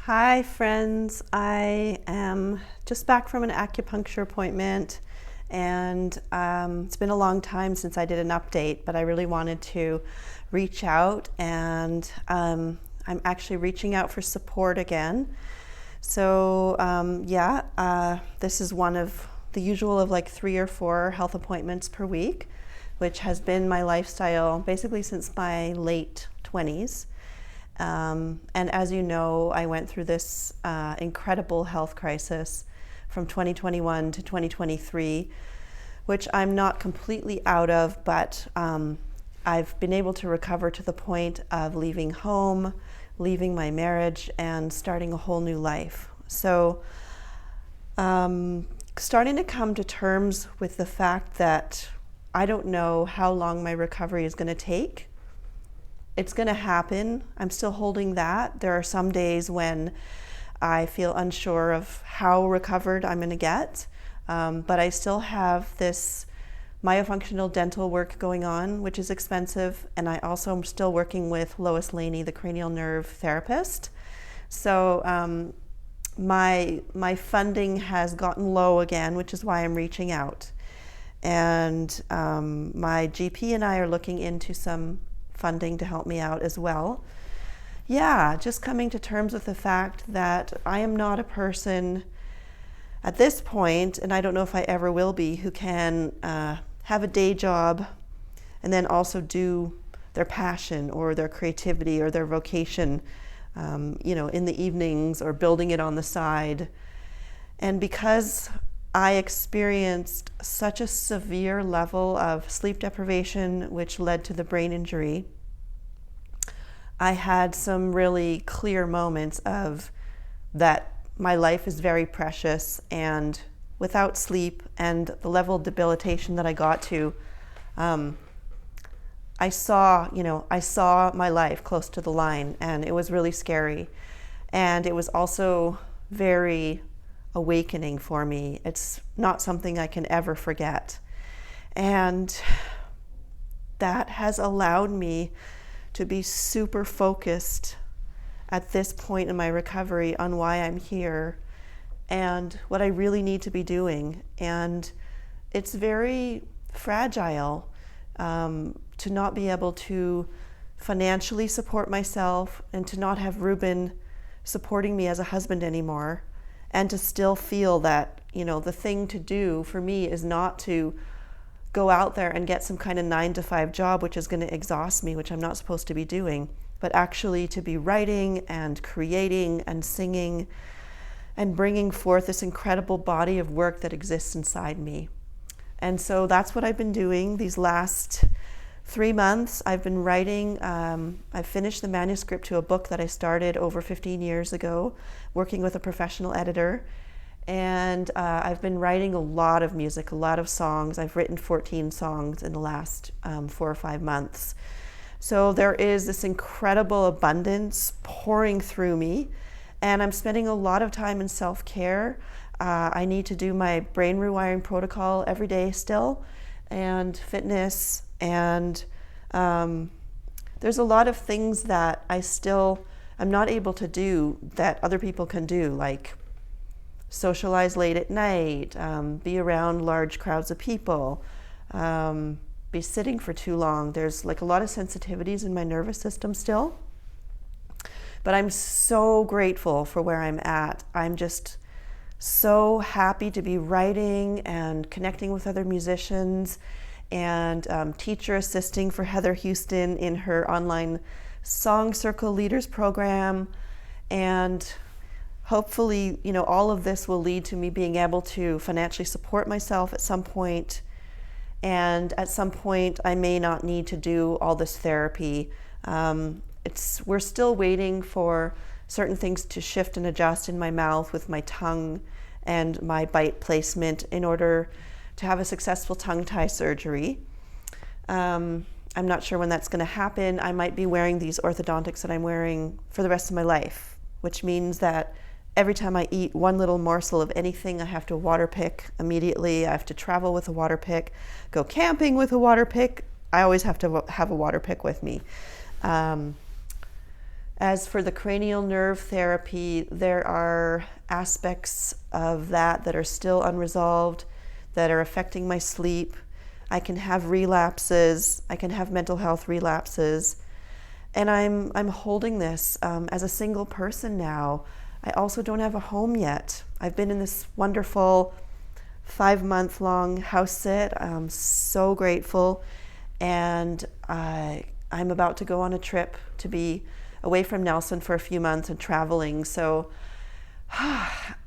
Hi, friends. I am just back from an acupuncture appointment, and it's been a long time since I did an update, but I really wanted to reach out, and I'm actually reaching out for support again. This is one of the usual of like 3 or 4 health appointments per week, which has been my lifestyle basically since my late 20s. And as you know, I went through this incredible health crisis from 2021 to 2023, which I'm not completely out of, but I've been able to recover to the point of leaving home, leaving my marriage, and starting a whole new life. So, starting to come to terms with the fact that I don't know how long my recovery is going to take. It's going to happen. I'm still holding that. There are some days when I feel unsure of how recovered I'm going to get, but I still have this myofunctional dental work going on, which is expensive, and I also am still working with Lois Laney, the cranial nerve therapist. So my funding has gotten low again, which is why I'm reaching out. And my GP and I are looking into some funding to help me out as well. Yeah, just coming to terms with the fact that I am not a person at this point, and I don't know if I ever will be, who can have a day job and then also do their passion or their creativity or their vocation, in the evenings or building it on the side. And because I experienced such a severe level of sleep deprivation, which led to the brain injury, I had some really clear moments of that my life is very precious, and without sleep and the level of debilitation that I got to, I saw my life close to the line, and it was really scary. And it was also very awakening for me. It's not something I can ever forget. And that has allowed me to be super focused at this point in my recovery on why I'm here and what I really need to be doing. And it's very fragile to not be able to financially support myself and to not have Ruben supporting me as a husband anymore, and to still feel that, the thing to do for me is not to go out there and get some kind of 9-to-5 job, which is going to exhaust me, which I'm not supposed to be doing, but actually to be writing and creating and singing and bringing forth this incredible body of work that exists inside me. And so that's what I've been doing these last 3 months. I've been writing. I finished the manuscript to a book that I started over 15 years ago, working with a professional editor. And I've been writing a lot of music, a lot of songs. I've written 14 songs in the last 4 or 5 months. So there is this incredible abundance pouring through me, and I'm spending a lot of time in self-care. I need to do my brain rewiring protocol every day still, and fitness, and there's a lot of things that I'm not able to do that other people can do, like socialize late at night, be around large crowds of people, be sitting for too long. There's like a lot of sensitivities in my nervous system still, but I'm so grateful for where I'm at. I'm just so happy to be writing and connecting with other musicians, and teacher assisting for Heather Houston in her online Song Circle Leaders program. And hopefully, all of this will lead to me being able to financially support myself at some point. And at some point, I may not need to do all this therapy. We're still waiting for certain things to shift and adjust in my mouth with my tongue and my bite placement in order to have a successful tongue tie surgery. I'm not sure when that's going to happen. I might be wearing these orthodontics that I'm wearing for the rest of my life, which means that every time I eat one little morsel of anything, I have to water pick immediately. I have to travel with a water pick, go camping with a water pick. I always have to have a water pick with me. As for the cranial nerve therapy, there are aspects of that that are still unresolved, that are affecting my sleep. I can have relapses. I can have mental health relapses. And I'm holding this as a single person now. I also don't have a home yet. I've been in this wonderful 5-month-long house sit. I'm so grateful. And I'm about to go on a trip to be away from Nelson for a few months and traveling. So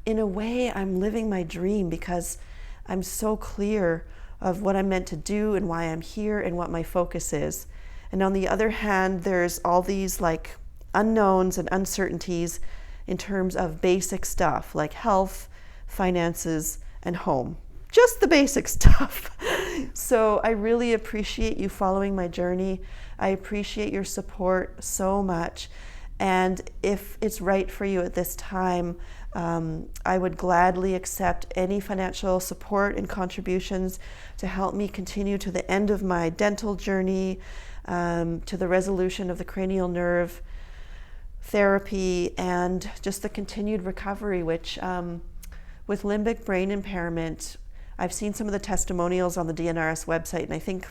in a way, I'm living my dream because I'm so clear of what I'm meant to do and why I'm here and what my focus is. And on the other hand, there's all these like unknowns and uncertainties in terms of basic stuff like health, finances, and home. Just the basic stuff. So I really appreciate you following my journey. I appreciate your support so much. And if it's right for you at this time, I would gladly accept any financial support and contributions to help me continue to the end of my dental journey, to the resolution of the cranial nerve therapy, and just the continued recovery, which with limbic brain impairment, I've seen some of the testimonials on the DNRS website, and I think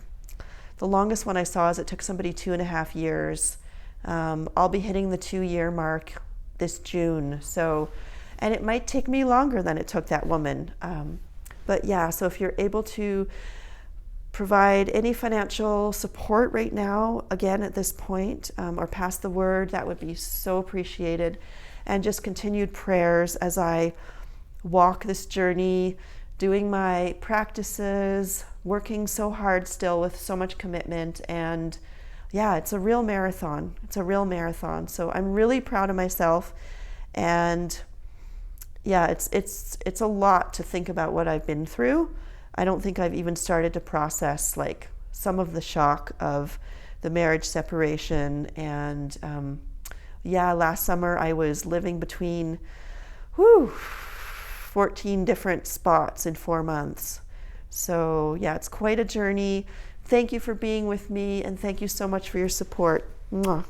the longest one I saw is it took somebody 2.5 years. I'll be hitting the 2-year mark this June, and it might take me longer than it took that woman. But yeah, so if you're able to provide any financial support right now, again at this point, or pass the word, that would be so appreciated. And just continued prayers as I walk this journey, doing my practices, working so hard still with so much commitment. And yeah, it's a real marathon. It's a real marathon. So I'm really proud of myself. And yeah, it's a lot to think about what I've been through. I don't think I've even started to process like some of the shock of the marriage separation. And last summer I was living between 14 different spots in 4 months. So yeah, it's quite a journey. Thank you for being with me, and thank you so much for your support. Mwah.